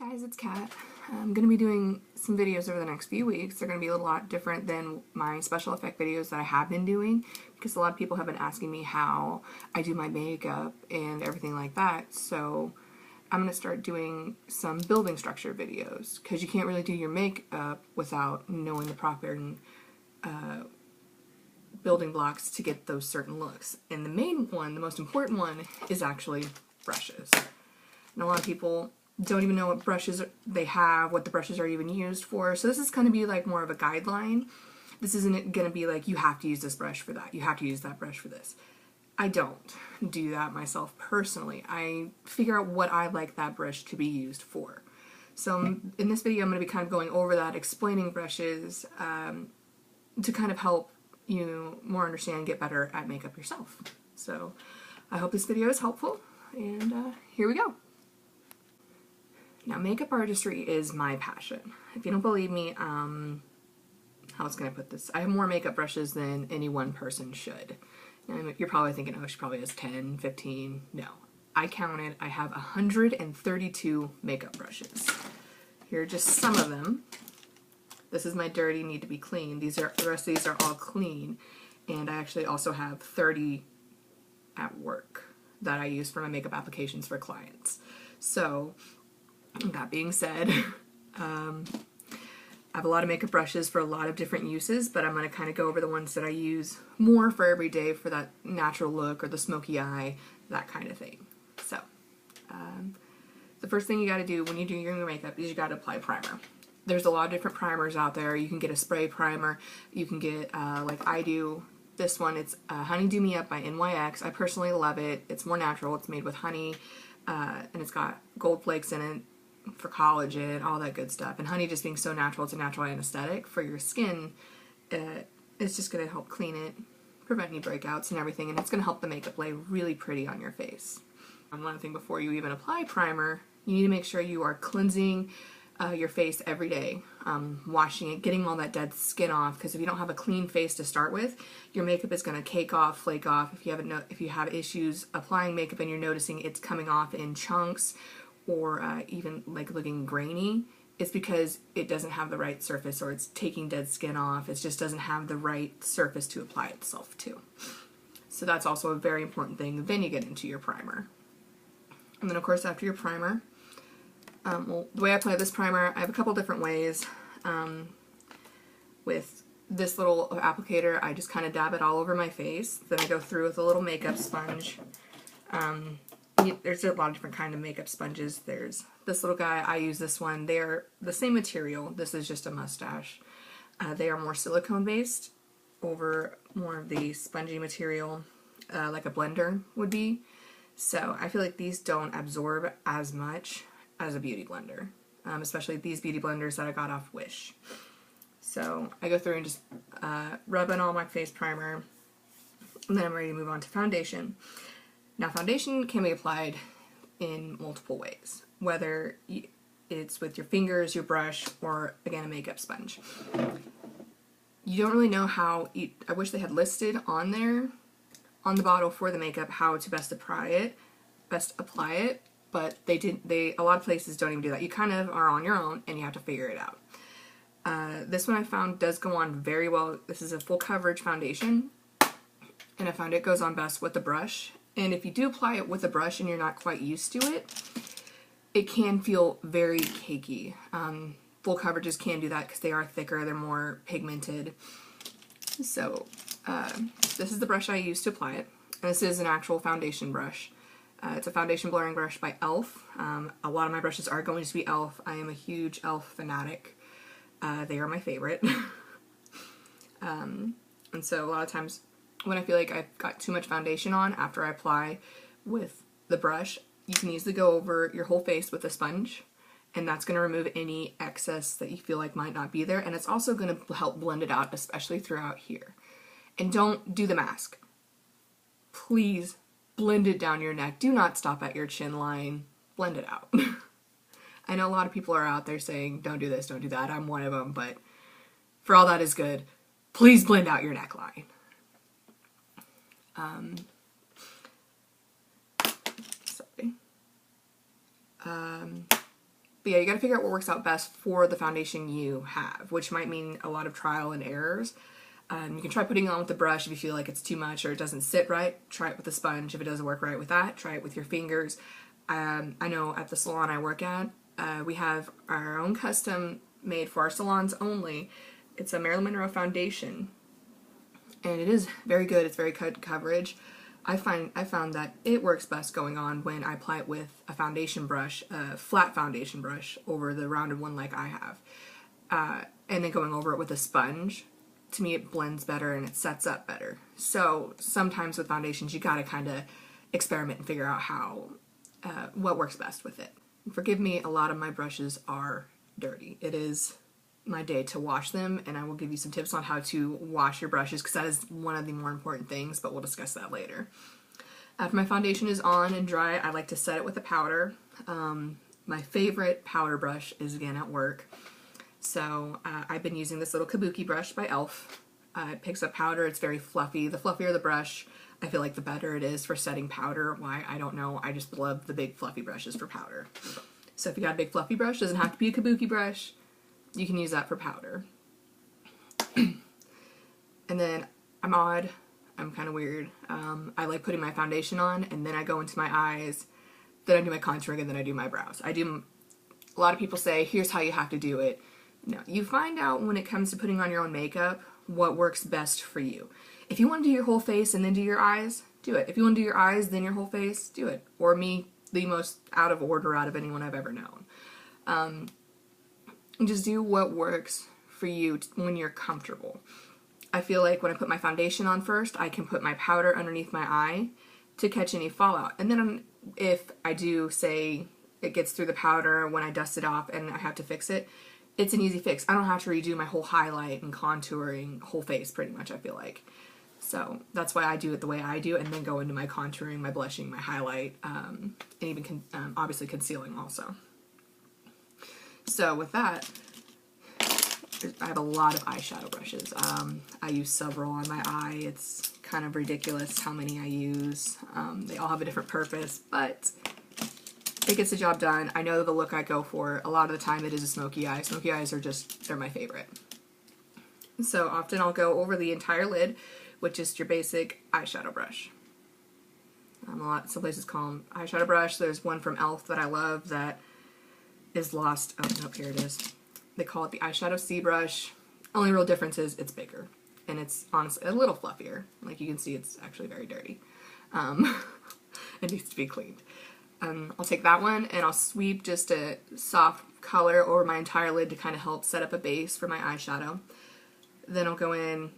Hey guys, it's Kat. I'm going to be doing some videos over the next few weeks. They're going to be a lot different than my special effect videos that I have been doing because a lot of people have been asking me how I do my makeup and everything like that. So I'm going to start doing some building structure videos because you can't really do your makeup without knowing the proper building blocks to get those certain looks. And the main one, the most important one, is actually brushes. And a lot of people don't even know what brushes they have, what the brushes are even used for. So this is going to be like more of a guideline. This isn't going to be like, you have to use this brush for that, you have to use that brush for this. I don't do that myself personally. I figure out what I like that brush to be used for. So in this video I'm going to be kind of going over that, explaining brushes to kind of help you more understand, get better at makeup yourself. So I hope this video is helpful, and here we go. Now, makeup artistry is my passion. If you don't believe me, how else can I put this? I have more makeup brushes than any one person should. And you're probably thinking, oh, she probably has 10, 15. No. I counted. I have 132 makeup brushes. Here are just some of them. This is my dirty, need to be clean. The rest of these are all clean. And I actually also have 30 at work that I use for my makeup applications for clients. So, that being said, I have a lot of makeup brushes for a lot of different uses, but I'm going to kind of go over the ones that I use more for every day for that natural look or the smoky eye, that kind of thing. So, the first thing you got to do when you do your makeup is you got to apply primer. There's a lot of different primers out there. You can get a spray primer. You can get, like I do, this one. It's Honey Do Me Up by NYX. I personally love it. It's more natural. It's made with honey, and it's got gold flakes in it for collagen, all that good stuff. And honey just being so natural, it's a natural anesthetic for your skin. It's just going to help clean it, prevent any breakouts and everything, and it's going to help the makeup lay really pretty on your face. And one thing before you even apply primer, you need to make sure you are cleansing your face every day, washing it, getting all that dead skin off, because if you don't have a clean face to start with, your makeup is going to cake off, flake off. If you have issues applying makeup and you're noticing it's coming off in chunks or even like looking grainy, it's because it doesn't have the right surface, or it's taking dead skin off. It just doesn't have the right surface to apply itself to. So that's also a very important thing. Then you get into your primer. And then of course after your primer, well, the way I apply this primer, I have a couple different ways. With this little applicator, I just kind of dab it all over my face. Then I go through with a little makeup sponge. There's a lot of different kind of makeup sponges. There's this little guy. I use this one. They're the same material. This is just a mustache. They are more silicone based over more of the spongy material, like a blender would be. So I feel like these don't absorb as much as a beauty blender, especially these beauty blenders that I got off Wish. So I go through and just rub in all my face primer, and then I'm ready to move on to foundation. Now, foundation can be applied in multiple ways, whether it's with your fingers, your brush, or again a makeup sponge. You don't really know how. I wish they had listed on there, on the bottle for the makeup, how to best apply it, but they didn't. A lot of places don't even do that. You kind of are on your own, and you have to figure it out. This one I found does go on very well. This is a full coverage foundation, and I found it goes on best with the brush. And if you do apply it with a brush and you're not quite used to it, it can feel very cakey. Full coverages can do that because they are thicker, they're more pigmented. So this is the brush I use to apply it. And this is an actual foundation brush. It's a foundation blurring brush by E.L.F. A lot of my brushes are going to be E.L.F. I am a huge E.L.F. fanatic. They are my favorite. And so a lot of times when I feel like I've got too much foundation on after I apply with the brush, you can easily go over your whole face with a sponge, and that's going to remove any excess that you feel like might not be there, and it's also going to help blend it out, especially throughout here. And don't do the mask. Please blend it down your neck. Do not stop at your chin line. Blend it out. I know a lot of people are out there saying, don't do this, don't do that. I'm one of them, but for all that is good, please blend out your neckline. Sorry. But yeah, you gotta figure out what works out best for the foundation you have, which might mean a lot of trial and errors. You can try putting it on with the brush if you feel like it's too much or it doesn't sit right. Try it with a sponge. If it doesn't work right with that, try it with your fingers. I know at the salon I work at, we have our own custom made for our salons only. It's a Marilyn Monroe foundation, and it is very good. It's very good coverage. I found that it works best going on when I apply it with a foundation brush, a flat foundation brush over the rounded one like I have, and then going over it with a sponge. To me, it blends better and it sets up better. So sometimes with foundations, you gotta kind of experiment and figure out what works best with it. Forgive me, a lot of my brushes are dirty. It is my day to wash them, and I will give you some tips on how to wash your brushes because that is one of the more important things, but we'll discuss that later. After my foundation is on and dry, I like to set it with a powder. My favorite powder brush is again at work. So I've been using this little kabuki brush by E.L.F. It picks up powder. It's very fluffy. The fluffier the brush, I feel like the better it is for setting powder. Why? I don't know. I just love the big fluffy brushes for powder. So if you got a big fluffy brush, doesn't have to be a kabuki brush. You can use that for powder. And then I'm odd. I'm kind of weird. I like putting my foundation on, and then I go into my eyes. Then I do my contouring, and then I do my brows. A lot of people say, here's how you have to do it. No, you find out when it comes to putting on your own makeup what works best for you. If you want to do your whole face and then do your eyes, do it. If you want to do your eyes, then your whole face, do it. Or me, the most out of order out of anyone I've ever known. Just do what works for you when you're comfortable. I feel like when I put my foundation on first, I can put my powder underneath my eye to catch any fallout. And then if I do, say, it gets through the powder when I dust it off and I have to fix it, it's an easy fix. I don't have to redo my whole highlight and contouring, whole face pretty much, I feel like. So that's why I do it the way I do, and then go into my contouring, my blushing, my highlight, and even obviously concealing also. So with that, I have a lot of eyeshadow brushes. I use several on my eye. It's kind of ridiculous how many I use. They all have a different purpose, but it gets the job done. I know the look I go for. A lot of the time it is a smoky eye. Smoky eyes are they're my favorite. So often I'll go over the entire lid with just your basic eyeshadow brush. Some places call them eyeshadow brush. There's one from E.L.F. that I love that is lost. Oh, no, here it is. They call it the eyeshadow C brush. Only real difference is it's bigger. And it's honestly a little fluffier. Like you can see, it's actually very dirty. It needs to be cleaned. I'll take that one and I'll sweep just a soft color over my entire lid to kind of help set up a base for my eyeshadow. Then I'll go in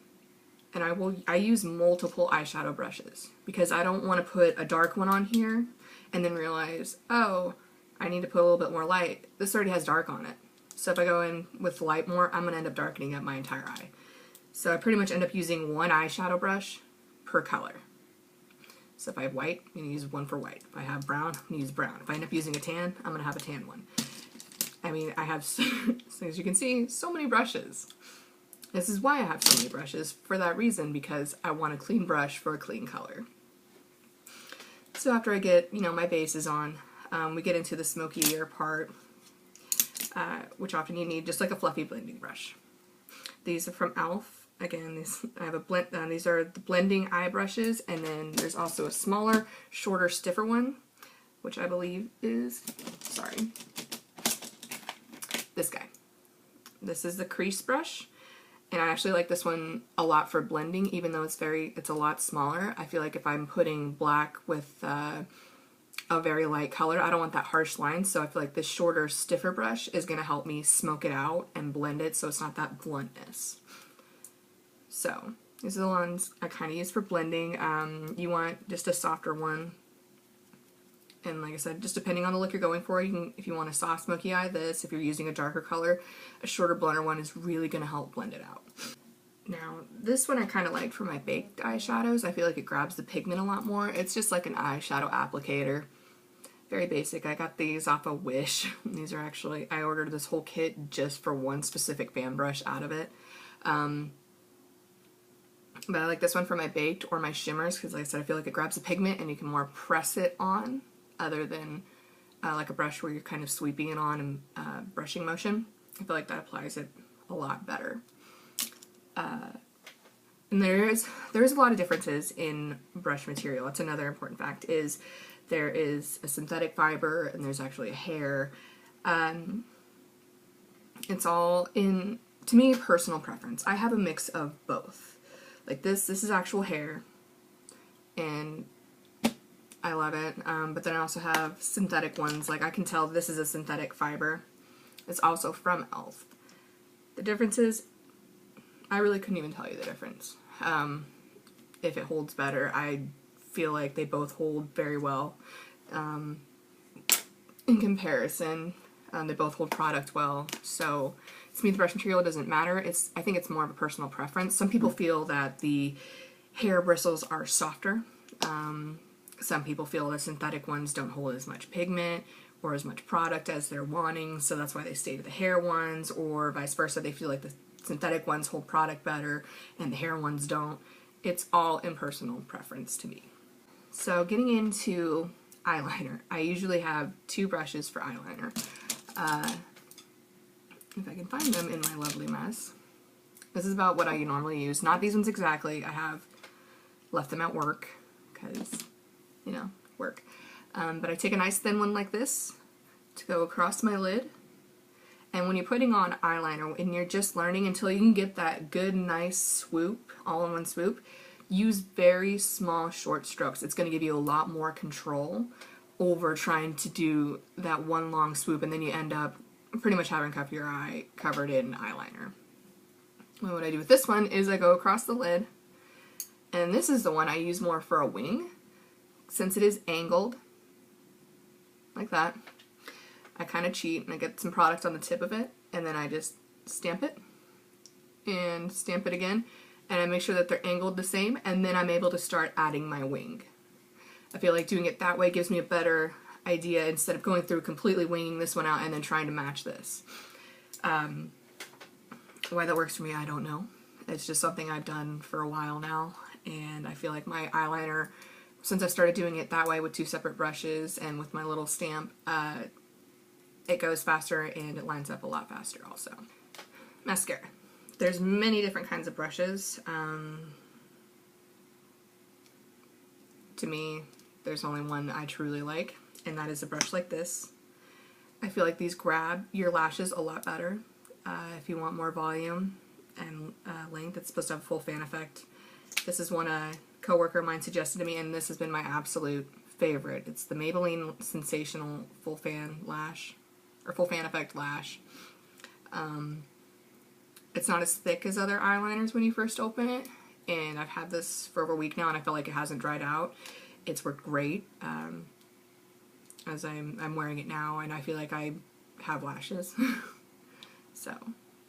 and I use multiple eyeshadow brushes because I don't want to put a dark one on here and then realize, oh, I need to put a little bit more light. This already has dark on it. So if I go in with light more, I'm going to end up darkening up my entire eye. So I pretty much end up using one eyeshadow brush per color. So if I have white, I'm going to use one for white. If I have brown, I'm going to use brown. If I end up using a tan, I'm going to have a tan one. I mean, I have, as you can see, so many brushes. This is why I have so many brushes, for that reason, because I want a clean brush for a clean color. So after I get, my bases on, we get into the smokier part, which often you need just like a fluffy blending brush. These are from E.L.F. Again, I have a blend. These are the blending eye brushes, and then there's also a smaller, shorter, stiffer one, which I believe is, this guy. This is the crease brush, and I actually like this one a lot for blending, even though it's a lot smaller. I feel like if I'm putting black with a very light color, I don't want that harsh line, so I feel like this shorter, stiffer brush is going to help me smoke it out and blend it so it's not that bluntness. So these are the ones I kind of use for blending. You want just a softer one. And like I said, just depending on the look you're going for, if you want a soft smoky eye, this. If you're using a darker color, a shorter blender one is really going to help blend it out. Now, this one I kind of like for my baked eyeshadows. I feel like it grabs the pigment a lot more. It's just like an eyeshadow applicator. Very basic. I got these off of Wish. These are actually, I ordered this whole kit just for one specific fan brush out of it. But I like this one for my baked or my shimmers because, like I said, I feel like it grabs the pigment and you can more press it on other than like a brush where you're kind of sweeping it on and brushing motion. I feel like that applies it a lot better. And there's a lot of differences in brush material. That's another important fact, is there is a synthetic fiber and there's actually a hair. It's all in, to me, personal preference. I have a mix of both. Like this is actual hair, and I love it. But then I also have synthetic ones. Like I can tell this is a synthetic fiber. It's also from E.L.F. The difference is, I really couldn't even tell you the difference. If it holds better, I feel like they both hold very well in comparison. They both hold product well, so to me the brush material doesn't matter. I think it's more of a personal preference. Some people feel that the hair bristles are softer. Some people feel the synthetic ones don't hold as much pigment or as much product as they're wanting, so that's why they stay to the hair ones, or vice versa. They feel like the synthetic ones hold product better and the hair ones don't. It's all in personal preference to me. So getting into eyeliner, I usually have 2 brushes for eyeliner. If I can find them in my lovely mess. This is about what I normally use. Not these ones exactly. I have left them at work because, you know, work. But I take a nice thin one like this to go across my lid. And when you're putting on eyeliner and you're just learning, until you can get that good, nice swoop, all in one swoop, use very small, short strokes. It's going to give you a lot more control over trying to do that one long swoop, and then you end up pretty much having half your eye covered in eyeliner. Well, what I do with this one is I go across the lid, and this is the one I use more for a wing. Since it is angled, like that, I kind of cheat and I get some product on the tip of it, and then I just stamp it and stamp it again, and I make sure that they're angled the same, and then I'm able to start adding my wing. I feel like doing it that way gives me a better idea instead of going through completely winging this one out and then trying to match this. Why that works for me, I don't know. It's just something I've done for a while now, and I feel like my eyeliner, since I started doing it that way with 2 separate brushes and with my little stamp, it goes faster and it lines up a lot faster also. Mascara. There's many different kinds of brushes. To me, there's only one I truly like, and that is a brush like this. I feel like these grab your lashes a lot better. If you want more volume and length, it's supposed to have a full fan effect. This is one a coworker of mine suggested to me, and this has been my absolute favorite. It's the Maybelline Sensational Full Fan Lash, or Full Fan Effect Lash. It's not as thick as other eyeliners when you first open it, and I've had this for over a week now, and I feel like it hasn't dried out. It's worked great, as I'm wearing it now, and I feel like I have lashes. So,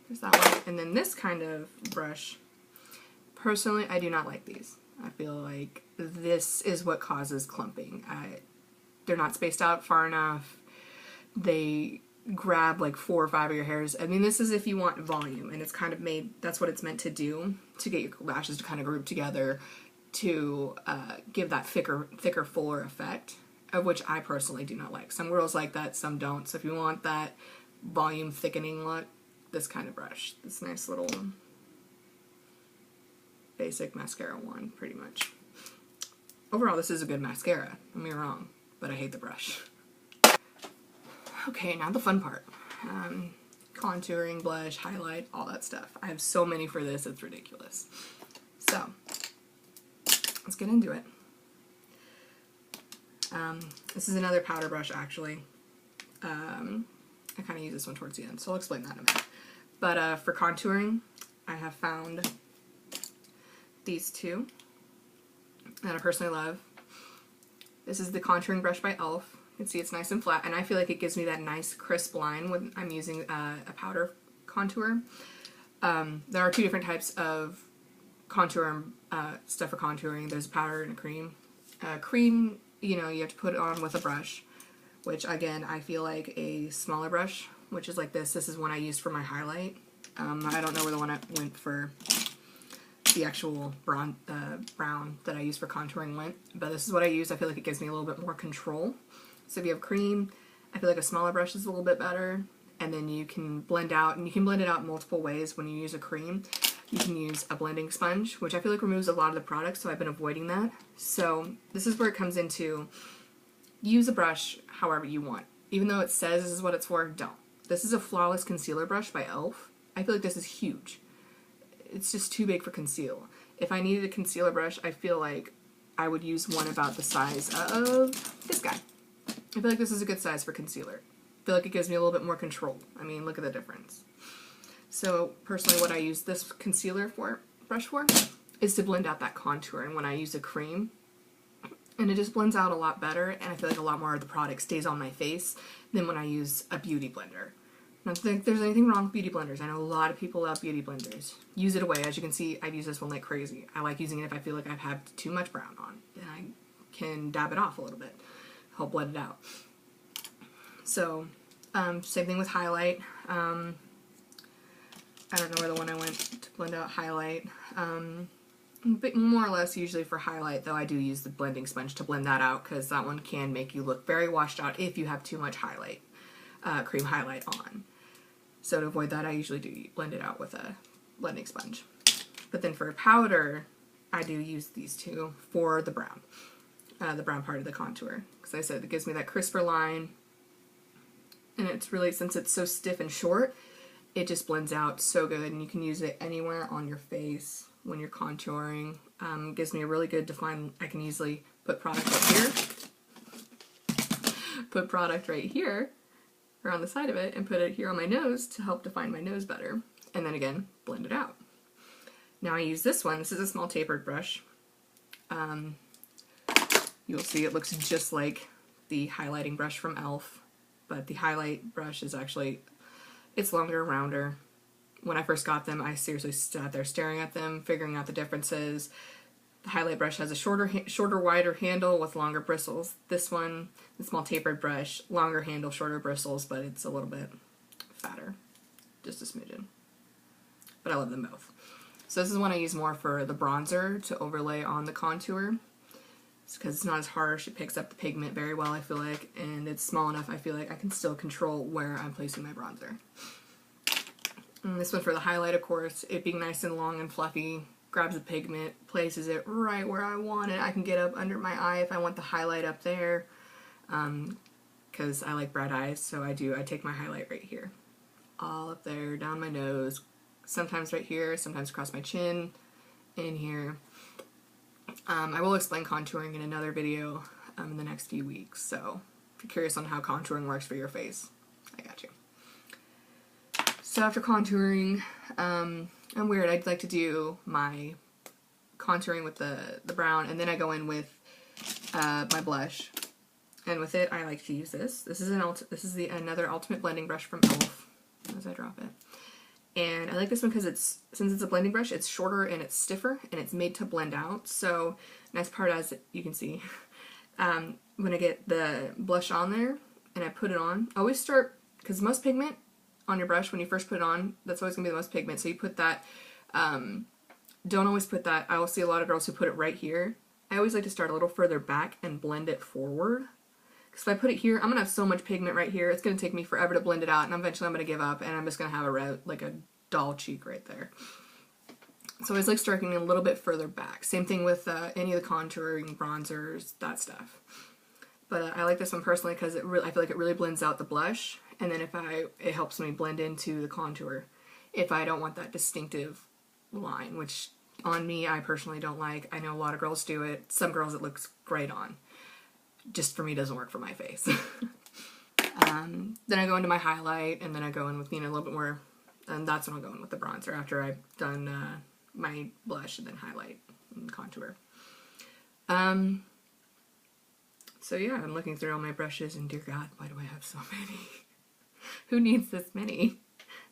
there's that one. And then this kind of brush, personally, I do not like these. I feel like this is what causes clumping. They're not spaced out far enough. They grab like 4 or 5 of your hairs. I mean, this is if you want volume, and it's kind of made, that's what it's meant to do, to get your lashes to kind of group together, to give that thicker, fuller effect, of which I personally do not like. Some girls like that, some don't. So if you want that volume thickening look, this kind of brush, this nice little basic mascara one, pretty much. Overall, this is a good mascara, don't get me wrong, but I hate the brush. Okay, now the fun part. Contouring, blush, highlight, all that stuff. I have so many for this, it's ridiculous. So, let's get into it. This is another powder brush, actually. I kind of use this one towards the end, so I'll explain that in a minute. But for contouring, I have found these 2 that I personally love. This is the contouring brush by E.L.F. You can see it's nice and flat, and I feel like it gives me that nice crisp line when I'm using a powder contour. There are 2 different types of contour stuff for contouring. There's a powder and a cream. Cream, you know, you have to put it on with a brush, which again, I feel like a smaller brush, which is like this. This is one I used for my highlight. I don't know where the one I went for the actual brown that I use for contouring went, but this is what I use. I feel like it gives me a little bit more control. So if you have cream, I feel like a smaller brush is a little bit better. And then you can blend out, and you can blend it out multiple ways when you use a cream. You can use a blending sponge, which I feel like removes a lot of the product, so I've been avoiding that. So this is where it comes into, use a brush however you want. Even though it says this is what it's for, don't. This is a Flawless Concealer Brush by E.L.F. I feel like this is huge. It's just too big for conceal. If I needed a concealer brush, I feel like I would use one about the size of this guy. I feel like this is a good size for concealer. I feel like it gives me a little bit more control. I mean, look at the difference. So personally, what I use this concealer brush for is to blend out that contour. And when I use a cream, and it just blends out a lot better, and I feel like a lot more of the product stays on my face than when I use a beauty blender. I don't think there's anything wrong with beauty blenders. I know a lot of people love beauty blenders. Use it away. As you can see, I've used this one like crazy. I like using it if I feel like I've had too much brown on. And I can dab it off a little bit. Help blend it out. So, same thing with highlight. I don't know where the one I went to blend out highlight. But more or less usually for highlight, though, I do use the blending sponge to blend that out, because that one can make you look very washed out if you have too much highlight, cream highlight on. So to avoid that, I usually do blend it out with a blending sponge. But then for powder, I do use these two for the brown part of the contour. Because I said it gives me that crisper line, and it's really, since it's so stiff and short, it just blends out so good, and you can use it anywhere on your face when you're contouring. Gives me a really good define. I can easily put product right here, put product right here, or on the side of it, and put it here on my nose to help define my nose better. And then again, blend it out. Now I use this one. This is a small tapered brush. You'll see it looks just like the highlighting brush from E.L.F, but the highlight brush is actually, it's longer, rounder. When I first got them, I seriously sat there staring at them, figuring out the differences. The highlight brush has a shorter, wider handle with longer bristles. This one, the small tapered brush, longer handle, shorter bristles, but it's a little bit fatter, just a smidgen. But I love them both. So this is one I use more for the bronzer to overlay on the contour. It's because it's not as harsh, it picks up the pigment very well, I feel like, and it's small enough I feel like I can still control where I'm placing my bronzer. And this one for the highlight, of course, it being nice and long and fluffy, grabs the pigment, places it right where I want it. I can get up under my eye if I want the highlight up there, because I like bright eyes, so I take my highlight right here. All up there, down my nose, sometimes right here, sometimes across my chin, in here. I will explain contouring in another video in the next few weeks, so if you're curious on how contouring works for your face, I got you. So after contouring, I'm weird, I'd like to do my contouring with the brown, and then I go in with my blush. And with it, I like to use this. This is another Ultimate Blending Brush from E.L.F. as I drop it. And I like this one because since it's a blending brush, it's shorter and it's stiffer, and it's made to blend out. So nice part, as you can see, when I get the blush on there and I put it on, I always start, because most pigment on your brush when you first put it on, that's always gonna be the most pigment. So you put that, don't always put that. I will see a lot of girls who put it right here. I always like to start a little further back and blend it forward. Because if I put it here, I'm going to have so much pigment right here, it's going to take me forever to blend it out, and eventually I'm going to give up, and I'm just going to have a doll cheek right there. So I always like starting a little bit further back. Same thing with any of the contouring, bronzers, that stuff. But I like this one personally because I feel like it really blends out the blush, and then it helps me blend into the contour if I don't want that distinctive line, which on me I personally don't like. I know a lot of girls do it. Some girls it looks great on. Just for me, doesn't work for my face. Then I go into my highlight, and then I go in with, a little bit more, and that's when I'll go in with the bronzer after I've done my blush and then highlight and contour. So yeah, I'm looking through all my brushes, and dear God, why do I have so many? Who needs this many?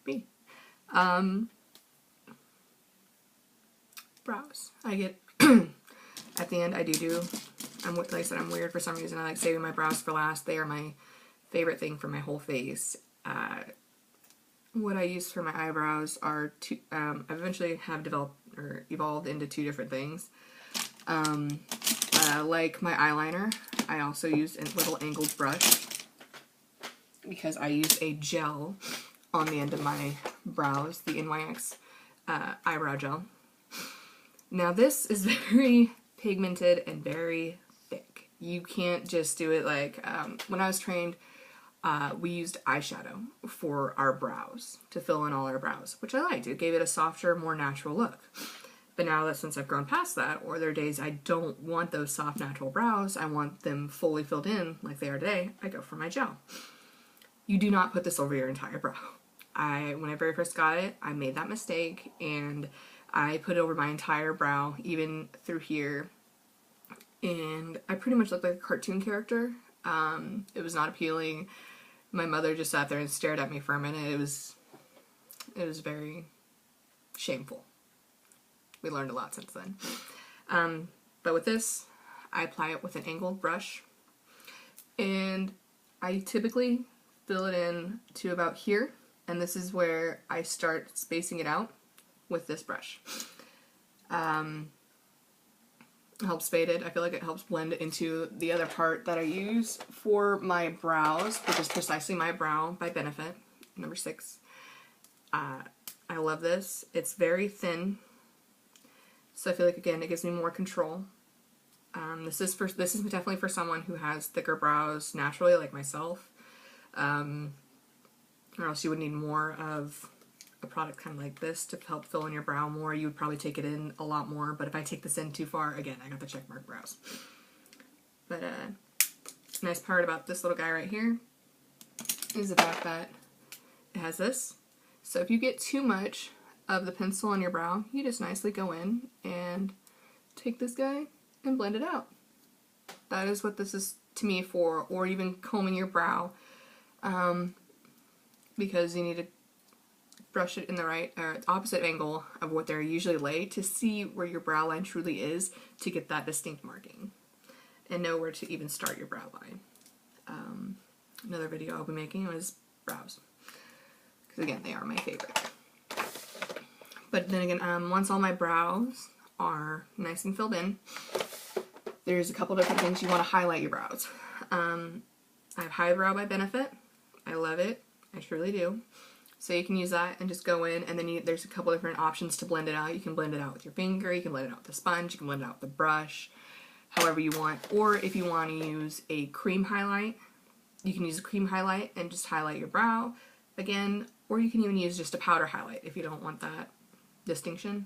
Me. Brows. I get, at the end, like I said, I'm weird for some reason. I like saving my brows for last. They are my favorite thing for my whole face. What I use for my eyebrows are I've eventually evolved into two different things. Like my eyeliner, I also use a little angled brush. because I use a gel on the end of my brows, the NYX eyebrow gel. Now this is very pigmented and very thick. You can't just do it like, when I was trained, we used eyeshadow for our brows, to fill in all our brows, which I liked. It gave it a softer, more natural look. But now that since I've grown past that, or there are days I don't want those soft, natural brows, I want them fully filled in like they are today, I go for my gel. You do not put this over your entire brow. When I very first got it, I made that mistake, and I put it over my entire brow, even through here, and I pretty much looked like a cartoon character. It was not appealing. My mother just sat there and stared at me for a minute. It was very shameful. We learned a lot since then. But with this, I apply it with an angled brush, and I typically fill it in to about here, and this is where I start spacing it out with this brush. It helps fade it. I feel like it helps blend into the other part that I use for my brows, which is precisely my brow by Benefit, number 6. I love this. It's very thin, so I feel like, again, it gives me more control. This is definitely for someone who has thicker brows naturally, like myself, or else you would need more of a product kind of like this to help fill in your brow more. You would probably take it in a lot more, but if I take this in too far, again, I got the checkmark brows. But nice part about this little guy right here is the fact that it has this. So if you get too much of the pencil on your brow, you just nicely go in and take this guy and blend it out. That is what this is to me for, or even combing your brow, because you need to brush it in the right or opposite angle of what they're usually laid to see where your brow line truly is, to get that distinct marking and know where to even start your brow line. Another video I'll be making was brows, because again, they are my favorite. But then again, once all my brows are nice and filled in, there's a couple different things you want to highlight your brows. I have Highbrow by Benefit. I love it. I truly do. So you can use that and just go in, and then there's a couple different options to blend it out. You can blend it out with your finger, you can blend it out with a sponge, you can blend it out with a brush, however you want. Or if you want to use a cream highlight, you can use a cream highlight and just highlight your brow again, or you can even use just a powder highlight if you don't want that distinction,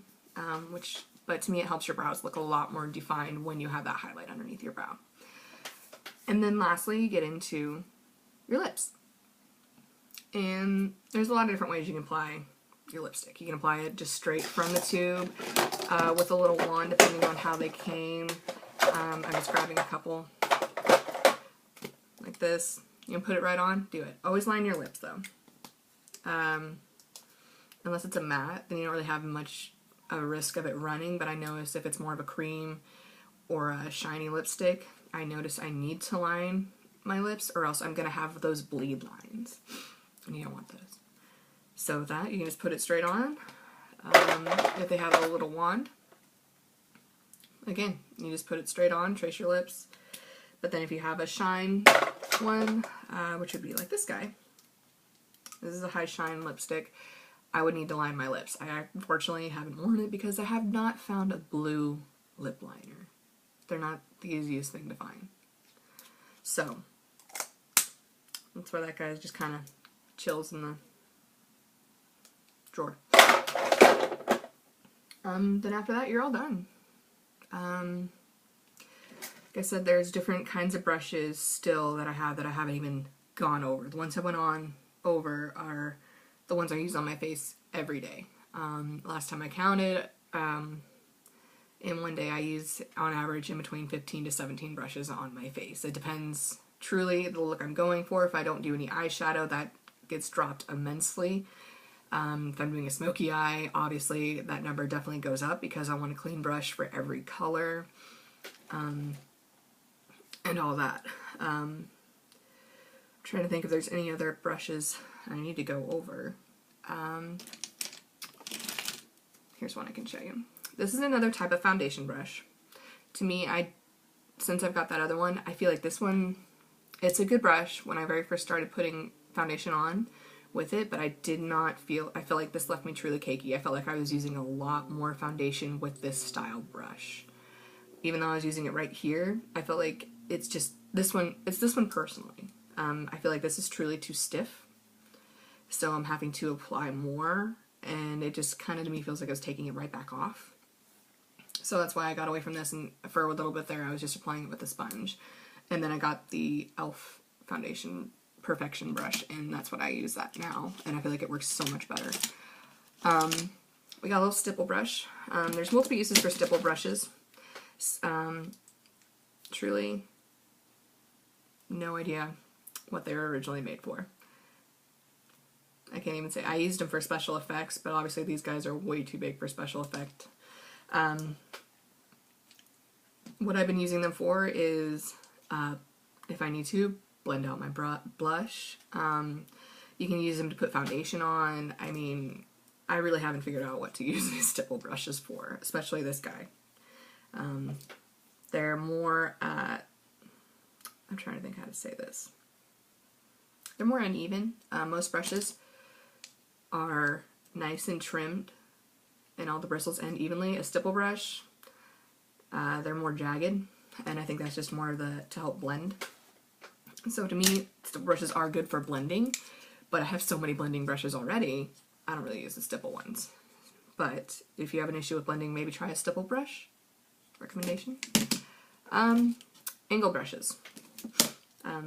but to me it helps your brows look a lot more defined when you have that highlight underneath your brow. And then lastly, you get into your lips. And there's a lot of different ways you can apply your lipstick. You can apply it just straight from the tube with a little wand, depending on how they came. I'm just grabbing a couple like this. You can put it right on, do it. Always line your lips though. Unless it's a matte, then you don't really have much of a risk of it running, but I notice if it's more of a cream or a shiny lipstick, I notice I need to line my lips, or else I'm going to have those bleed lines. And you don't want those. So with that, you can just put it straight on. If they have a little wand, again, you just put it straight on, trace your lips. But then if you have a shine one, which would be like this guy, this is a high shine lipstick, I would need to line my lips. I unfortunately haven't worn it because I have not found a blue lip liner. They're not the easiest thing to find. So that's why that guy just kind of chills in the drawer. Then after that, you're all done. Like I said, there's different kinds of brushes still that I haven't even gone over. The ones I went on over are the ones I use on my face every day. Last time I counted, in one day I use on average in between 15 to 17 brushes on my face. It depends truly the look I'm going for. If I don't do any eyeshadow, that gets dropped immensely. If I'm doing a smoky eye, obviously that number definitely goes up because I want a clean brush for every color, and all that. I'm trying to think if there's any other brushes I need to go over. Here's one I can show you. This is another type of foundation brush. To me, since I've got that other one, I feel like this one, it's a good brush. When I very first started putting foundation on with it, but I did not feel, I felt like this left me truly cakey. I felt like I was using a lot more foundation with this style brush. Even though I was using it right here, I felt like it's just this one, it's this one personally. I feel like this is truly too stiff, so I'm having to apply more, and it just kind of to me feels like I was taking it right back off. So that's why I got away from this, and for a little bit there I was just applying it with a sponge. And then I got the E.L.F. foundation perfection brush, and that's what I use that now, and I feel like it works so much better. We got a little stipple brush. There's multiple uses for stipple brushes. Truly no idea what they were originally made for. I can't even say. I used them for special effects, but obviously these guys are way too big for special effect. What I've been using them for is, if I need to, blend out my blush. You can use them to put foundation on. I mean, I really haven't figured out what to use these stipple brushes for, especially this guy. They're more, I'm trying to think how to say this. They're more uneven. Most brushes are nice and trimmed, and all the bristles end evenly. A stipple brush, they're more jagged, and I think that's just more to help blend. So to me, stipple brushes are good for blending, but I have so many blending brushes already, I don't really use the stipple ones. But if you have an issue with blending, maybe try a stipple brush. Recommendation. Angle brushes.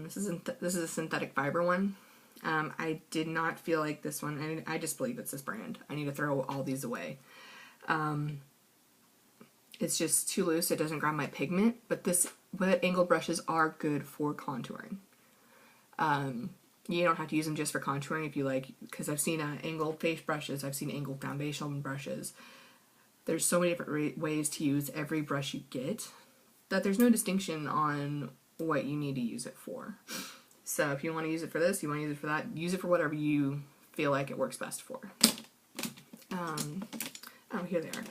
This is a synthetic fiber one. I did not feel like this one, I just believe it's this brand. I need to throw all these away. It's just too loose, it doesn't grab my pigment, but angled brushes are good for contouring. You don't have to use them just for contouring if you like, because I've seen angled face brushes, I've seen angled foundation brushes. There's so many different ways to use every brush you get that there's no distinction on what you need to use it for. So if you want to use it for this, you want to use it for that, use it for whatever you feel like it works best for. Oh, here they are.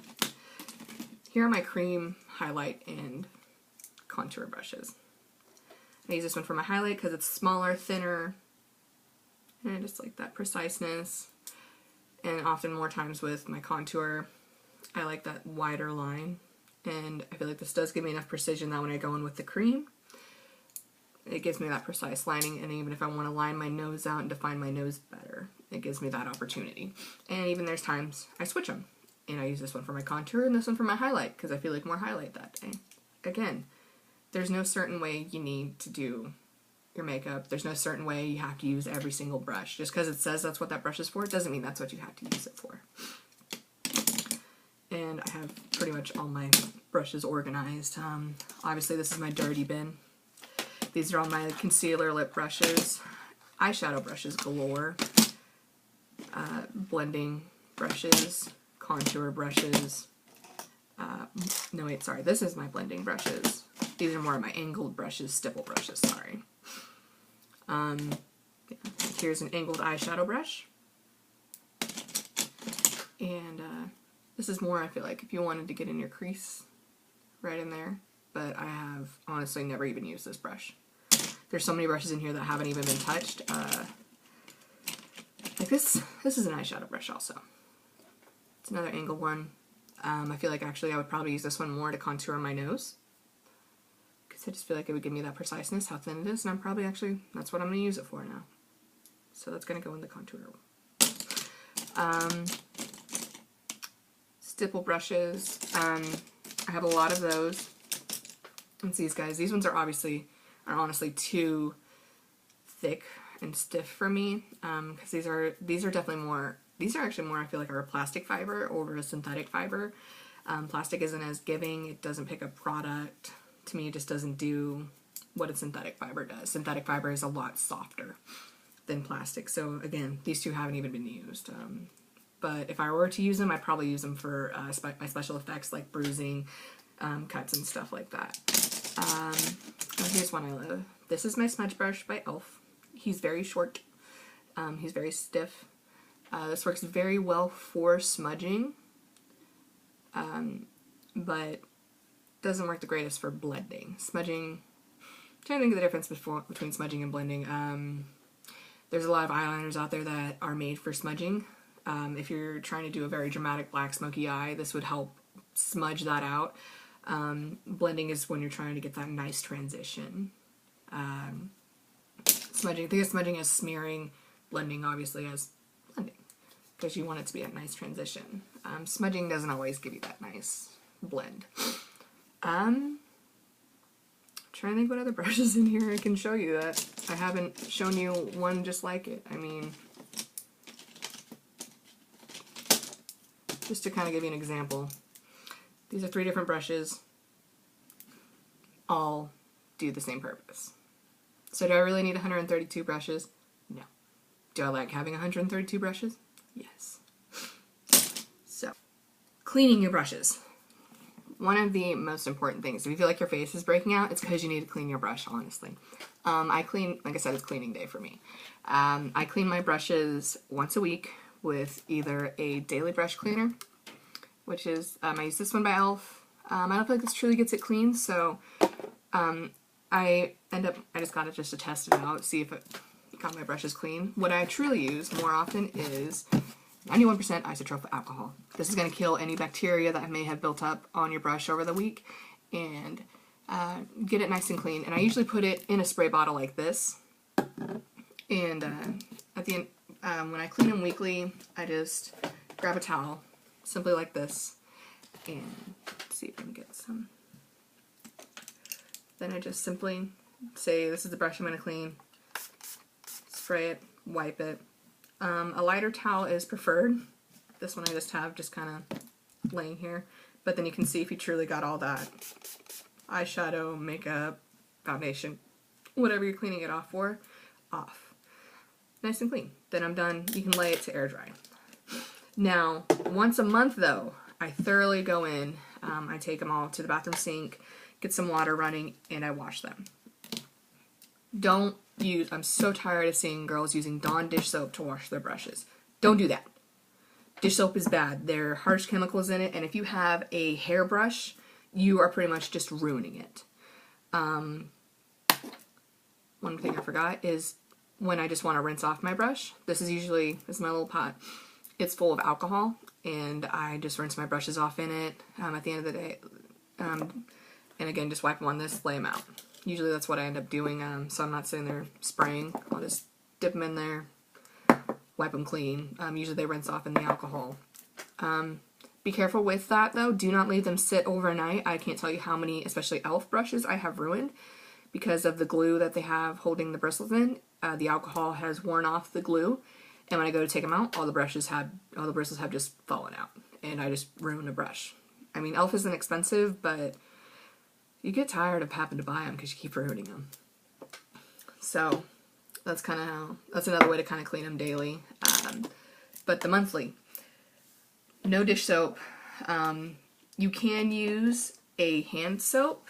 Here are my cream, highlight, and contour brushes. I use this one for my highlight because it's smaller, thinner, and I just like that preciseness. And often more times with my contour, I like that wider line. And I feel like this does give me enough precision that when I go in with the cream, it gives me that precise lining, and even if I want to line my nose out and define my nose better, it gives me that opportunity. And even there's times I switch them, and I use this one for my contour and this one for my highlight, because I feel like more highlight that day. Again, there's no certain way you need to do your makeup. There's no certain way you have to use every single brush. Just because it says that's what that brush is for, it doesn't mean that's what you have to use it for. And I have pretty much all my brushes organized. Obviously this is my dirty bin. These are all my concealer lip brushes, eyeshadow brushes galore, blending brushes, contour brushes. No wait, sorry, this is my blending brushes. These are more of my angled brushes, stipple brushes, sorry. Yeah. Here's an angled eyeshadow brush. And this is more, I feel like, if you wanted to get in your crease, right in there. But I have honestly never even used this brush. There's so many brushes in here that haven't even been touched. Like this is an eyeshadow brush also. It's another angle one. I feel like actually I would probably use this one more to contour my nose, because I just feel like it would give me that preciseness, how thin it is, and I'm probably actually, that's what I'm going to use it for now. So that's going to go in the contour. Stipple brushes. I have a lot of those. It's these guys. These ones are honestly too thick and stiff for me, because these are definitely more, these are actually more, I feel like, are a plastic fiber over a synthetic fiber. Plastic isn't as giving, it doesn't pick up product. To me, it just doesn't do what a synthetic fiber does. Synthetic fiber is a lot softer than plastic. So again, these two haven't even been used. But if I were to use them, I'd probably use them for my special effects like bruising, cuts and stuff like that. Oh, here's one I love. This is my smudge brush by E.L.F. He's very short. He's very stiff. This works very well for smudging, but doesn't work the greatest for blending. Smudging, I'm trying to think of the difference between smudging and blending. There's a lot of eyeliners out there that are made for smudging. If you're trying to do a very dramatic black smoky eye, this would help smudge that out. Blending is when you're trying to get that nice transition. Smudging, think of smudging as smearing, blending obviously as blending, because you want it to be a nice transition. Smudging doesn't always give you that nice blend. Trying to think what other brushes in here I can show you that I haven't shown you one just like it. I mean, just to kind of give you an example, these are 3 different brushes, all do the same purpose. So do I really need 132 brushes? No. Do I like having 132 brushes? Yes. So, cleaning your brushes. One of the most important things, if you feel like your face is breaking out, it's because you need to clean your brush, honestly. I clean, like I said, it's cleaning day for me. I clean my brushes once a week with either a daily brush cleaner, which is, I use this one by E.L.F. I don't feel like this truly gets it clean, so I just got it just to test it out, see if it got my brushes clean. What I truly use more often is 91% isopropyl alcohol. This is going to kill any bacteria that may have built up on your brush over the week and get it nice and clean. And I usually put it in a spray bottle like this. And at the end, when I clean them weekly, I just grab a towel, simply like this, and see if I can get some. Then I just simply say, this is the brush I'm going to clean, spray it, wipe it. A lighter towel is preferred. This one I just have just kind of laying here. But then you can see if you truly got all that eyeshadow, makeup, foundation, whatever you're cleaning it off for, off. Nice and clean. Then I'm done. You can lay it to air dry. Now, once a month though, I thoroughly go in. I take them all to the bathroom sink, get some water running, and I wash them. Don't use, I'm so tired of seeing girls using Dawn dish soap to wash their brushes. Don't do that. Dish soap is bad. There are harsh chemicals in it, and if you have a hairbrush, you are pretty much just ruining it. One thing I forgot is when I just want to rinse off my brush, this is my little pot. It's full of alcohol, and I just rinse my brushes off in it at the end of the day. And again, just wipe them on this, lay them out. Usually that's what I end up doing, so I'm not sitting there spraying. I'll just dip them in there, wipe them clean. Usually they rinse off in the alcohol. Be careful with that though. Do not leave them sit overnight. I can't tell you how many, especially E.L.F. brushes, I have ruined because of the glue that they have holding the bristles in. The alcohol has worn off the glue, and when I go to take them out, all the bristles have just fallen out, and I just ruined a brush. I mean, E.L.F. isn't expensive, but you get tired of having to buy them because you keep ruining them. So that's another way to kind of clean them daily. But the monthly, no dish soap. You can use a hand soap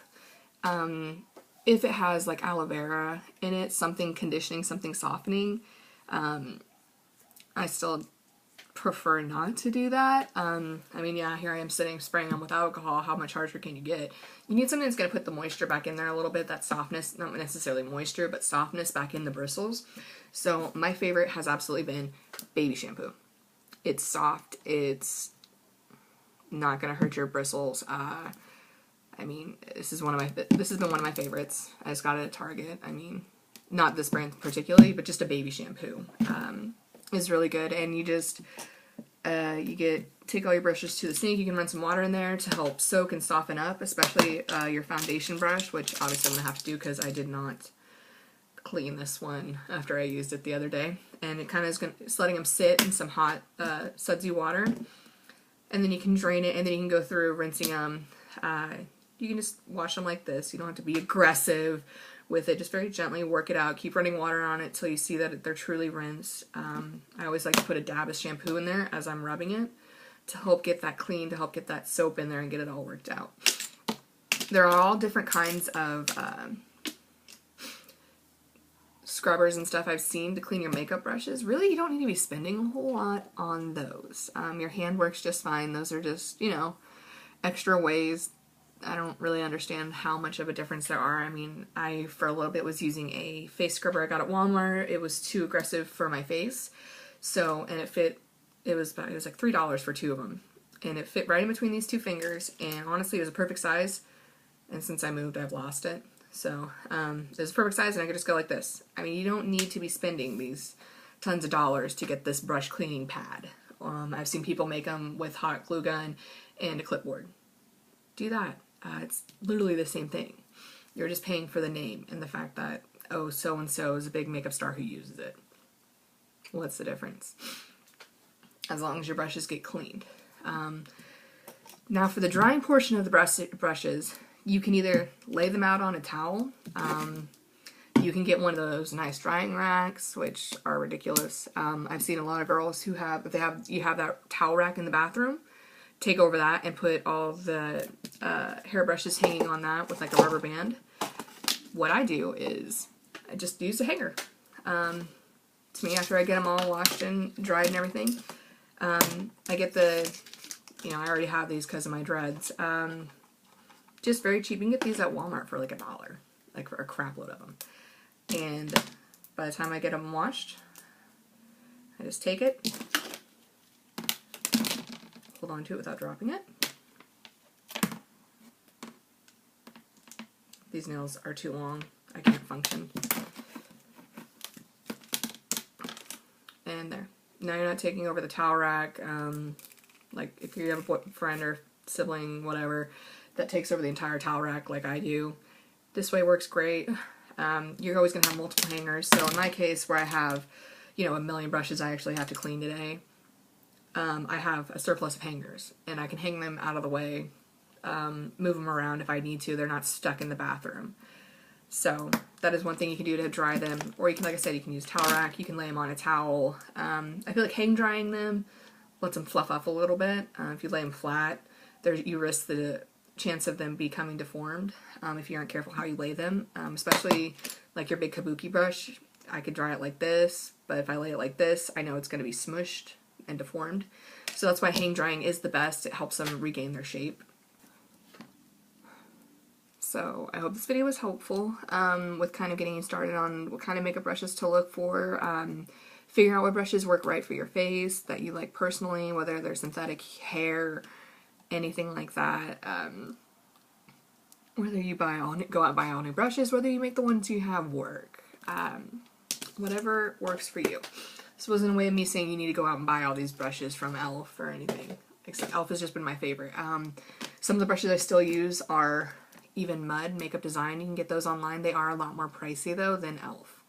if it has like aloe vera in it, something conditioning, something softening. I still prefer not to do that. I mean, yeah, here I am sitting spraying them with alcohol. How much harsher can you get? You need something that's going to put the moisture back in there a little bit, that softness, not necessarily moisture, but softness back in the bristles. So my favorite has absolutely been baby shampoo. It's soft, not going to hurt your bristles. I mean, this has been one of my favorites. I just got it at Target. I mean, not this brand particularly, but just a baby shampoo is really good. And you just take all your brushes to the sink. You can run some water in there to help soak and soften up, especially your foundation brush, which obviously I'm gonna have to do because I did not clean this one after I used it the other day. And it kind of is just letting them sit in some hot sudsy water, and then you can drain it, and then you can go through rinsing them. You can just wash them like this. You don't have to be aggressive with it. Just very gently work it out. Keep running water on it till you see that they're truly rinsed. I always like to put a dab of shampoo in there as I'm rubbing it to help get that clean, to help get that soap in there and get it all worked out. There are all different kinds of scrubbers and stuff I've seen to clean your makeup brushes. Really, you don't need to be spending a whole lot on those. Your hand works just fine. Those are just, extra ways I don't really understand how much of a difference there are. I mean, I for a little bit was using a face scrubber I got at Walmart. It was too aggressive for my face, so, and it was like $3 for 2 of them, and it fit right in between these 2 fingers, and honestly it was a perfect size, and since I moved I've lost it. So it was a perfect size, and I could just go like this. I mean, you don't need to be spending these tons of dollars to get this brush cleaning pad. I've seen people make them with hot glue gun and a clipboard. Do that. It's literally the same thing. You're just paying for the name and the fact that, oh, so-and-so is a big makeup star who uses it. What's the difference? As long as your brushes get cleaned. Now for the drying portion of the brushes, you can either lay them out on a towel. You can get one of those nice drying racks, which are ridiculous. I've seen a lot of girls who have, you have that towel rack in the bathroom, take over that and put all the hairbrushes hanging on that with like a rubber band. What I do is I just use a hanger. To me, after I get them all washed and dried and everything, I get the, you know, I already have these because of my dreads. Just very cheap. You can get these at Walmart for like $1, like for a crap load of them. And by the time I get them washed, I just take it, hold on to it without dropping it. These nails are too long. I can't function. And there. Now you're not taking over the towel rack. Like if you have a boyfriend or sibling, whatever, that takes over the entire towel rack like I do. This way works great. You're always going to have multiple hangers. So in my case, where I have, you know, 1,000,000 brushes I actually have to clean today, I have a surplus of hangers, and I can hang them out of the way, move them around if I need to. They're not stuck in the bathroom. So that is one thing you can do to dry them. Or you can, like I said, you can use towel rack. You can lay them on a towel. I feel like hang drying them lets them fluff up a little bit. If you lay them flat, you risk the chance of them becoming deformed if you aren't careful how you lay them, especially like your big kabuki brush. I could dry it like this, but if I lay it like this, I know it's going to be smushed and deformed. So that's why hang drying is the best. It helps them regain their shape. So I hope this video was helpful with kind of getting you started on what kind of makeup brushes to look for, figuring out what brushes work right for your face, that you like personally, whether they're synthetic hair, anything like that. Whether you go out and buy all new brushes, whether you make the ones you have work. Whatever works for you. This wasn't a way of me saying you need to go out and buy all these brushes from E.L.F. or anything. Except E.L.F. has just been my favorite. Some of the brushes I still use are even M.U.D Makeup Design. You can get those online. They are a lot more pricey though than E.L.F.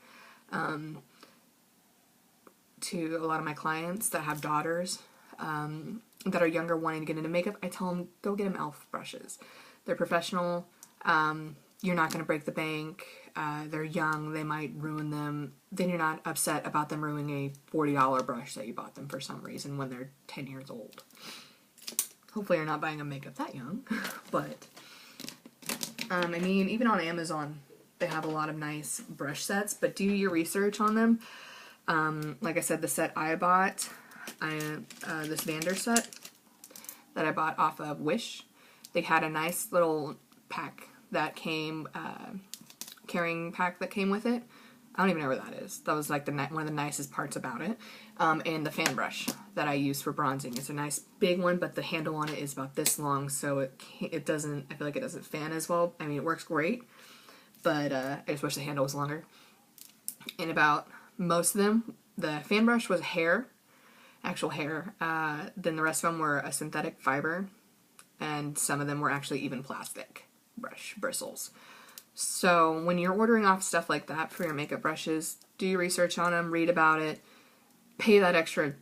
To a lot of my clients that have daughters that are younger wanting to get into makeup, I tell them go get them E.L.F. brushes. They're professional. You're not going to break the bank. They're young. They might ruin them. Then you're not upset about them ruining a $40 brush that you bought them for some reason when they're 10 years old. Hopefully you're not buying them makeup that young. But, I mean, even on Amazon, they have a lot of nice brush sets, but do your research on them. Like I said, the set I bought, this Vander set that I bought off of Wish, they had a nice little pack that came, carrying pack that came with it. I don't even know where that is. That was like one of the nicest parts about it. And the fan brush that I use for bronzing. It's a nice big one, but the handle on it is about this long, so it doesn't, I feel like it doesn't fan as well. I mean, it works great, but I just wish the handle was longer. And about most of them, the fan brush was hair, actual hair. Then the rest of them were a synthetic fiber, and some of them were actually even plastic brush bristles. So when you're ordering off stuff like that for your makeup brushes, do your research on them, read about it, pay that extra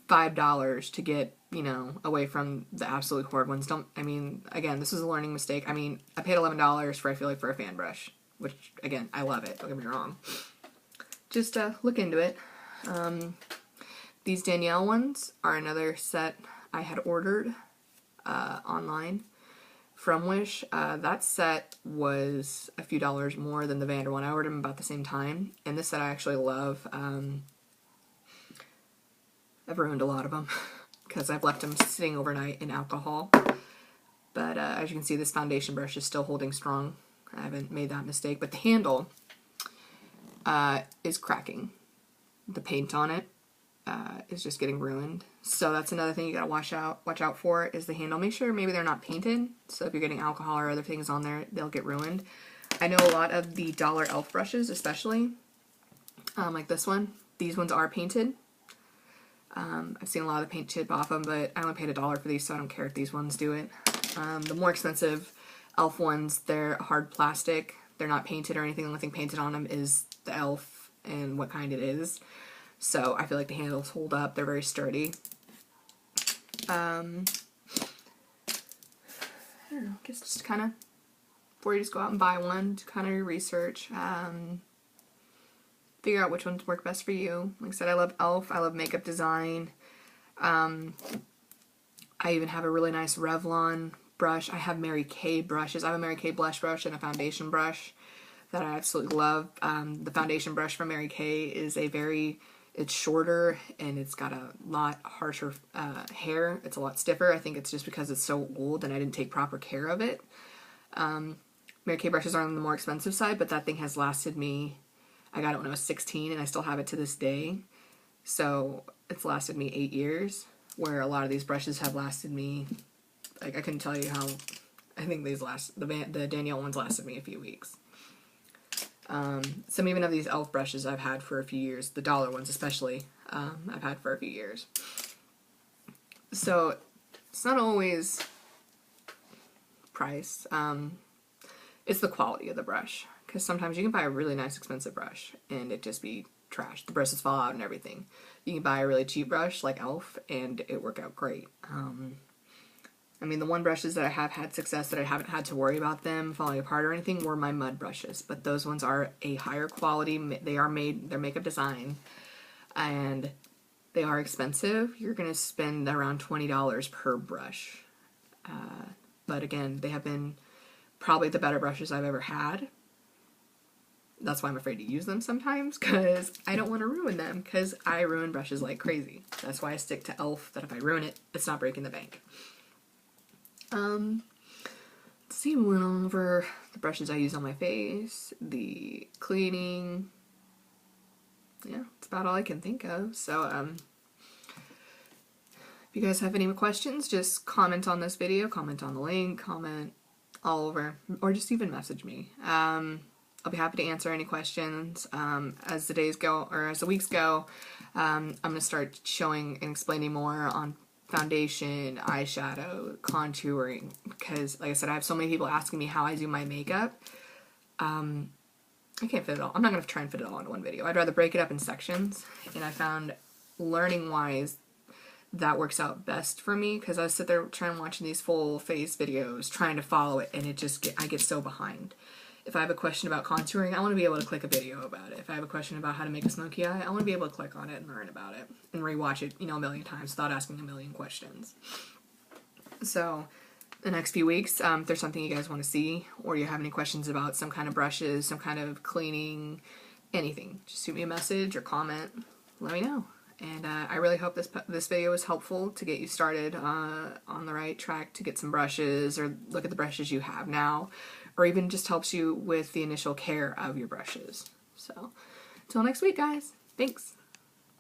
$5 to get, you know, away from the absolute horrid ones. I mean, again, this is a learning mistake. I mean, I paid $11 for, I feel like, for a fan brush, which, again, I love it, don't get me wrong. Just look into it. These Danielle ones are another set I had ordered online from Wish. That set was a few dollars more than the Vander one. I ordered them about the same time, and this set I actually love. I've ruined a lot of them because I've left them sitting overnight in alcohol. But as you can see, this foundation brush is still holding strong. I haven't made that mistake, but the handle is cracking. The paint on it is just getting ruined. So that's another thing you gotta watch out for is the handle. Make sure maybe they're not painted. So if you're getting alcohol or other things on there, they'll get ruined. I know a lot of the E.L.F brushes, especially, like this one, these ones are painted. I've seen a lot of the paint chip off them, but I only paid $1 for these, so I don't care if these ones do it. The more expensive E.L.F ones, they're hard plastic. They're not painted or anything. The only thing painted on them is the E.L.F and what kind it is. So I feel like the handles hold up. They're very sturdy. I don't know, I guess just kind of, before you just go out and buy one, to kind of your research, figure out which ones work best for you. Like I said, I love E.L.F. I love makeup design. I even have a really nice Revlon brush. I have Mary Kay brushes. I have a Mary Kay blush brush and a foundation brush that I absolutely love. The foundation brush from Mary Kay is it's shorter and it's got a lot harsher hair. It's a lot stiffer. I think it's just because it's so old and I didn't take proper care of it. Mary Kay brushes are on the more expensive side, but that thing has lasted me, I got it when I was 16 and I still have it to this day. So it's lasted me 8 years, where a lot of these brushes have lasted me, like I couldn't tell you how, I think these the Danielle ones lasted me a few weeks. Some even of these E.L.F brushes I've had for a few years, the dollar ones especially, I've had for a few years. So it's not always price, it's the quality of the brush, because sometimes you can buy a really nice expensive brush and it just be trash. The bristles fall out and everything. You can buy a really cheap brush like E.L.F and it work out great. I mean, the one brushes that I have had success that I haven't had to worry about them falling apart or anything were my M.U.D brushes, but those ones are a higher quality. They are made, they're makeup design, and they are expensive. You're going to spend around $20 per brush. But again, they have been probably the better brushes I've ever had. That's why I'm afraid to use them sometimes, because I don't want to ruin them, because I ruin brushes like crazy. That's why I stick to E.L.F, that if I ruin it, it's not breaking the bank. Let's see, we went over the brushes I use on my face, the cleaning. Yeah, that's about all I can think of. So, if you guys have any questions, just comment on this video, comment on the link, comment all over, or just even message me. I'll be happy to answer any questions. As the days go, or as the weeks go, I'm going to start showing and explaining more on foundation, eyeshadow, contouring, because like I said, I have so many people asking me how I do my makeup. I can't fit it all. I'm not going to try and fit it all into one video. I'd rather break it up in sections, and I found learning wise that works out best for me, because I sit there trying watching these full face videos trying to follow it, and I get so behind. If I have a question about contouring, I want to be able to click a video about it. If I have a question about how to make a smoky eye, I want to be able to click on it and learn about it and rewatch it, a million times without asking a million questions. So, the next few weeks, if there's something you guys want to see, or you have any questions about some kind of brushes, some kind of cleaning, anything, just shoot me a message or comment, let me know. And I really hope this video was helpful to get you started on the right track to get some brushes, or look at the brushes you have now, or even just helps you with the initial care of your brushes. So, until next week, guys. Thanks.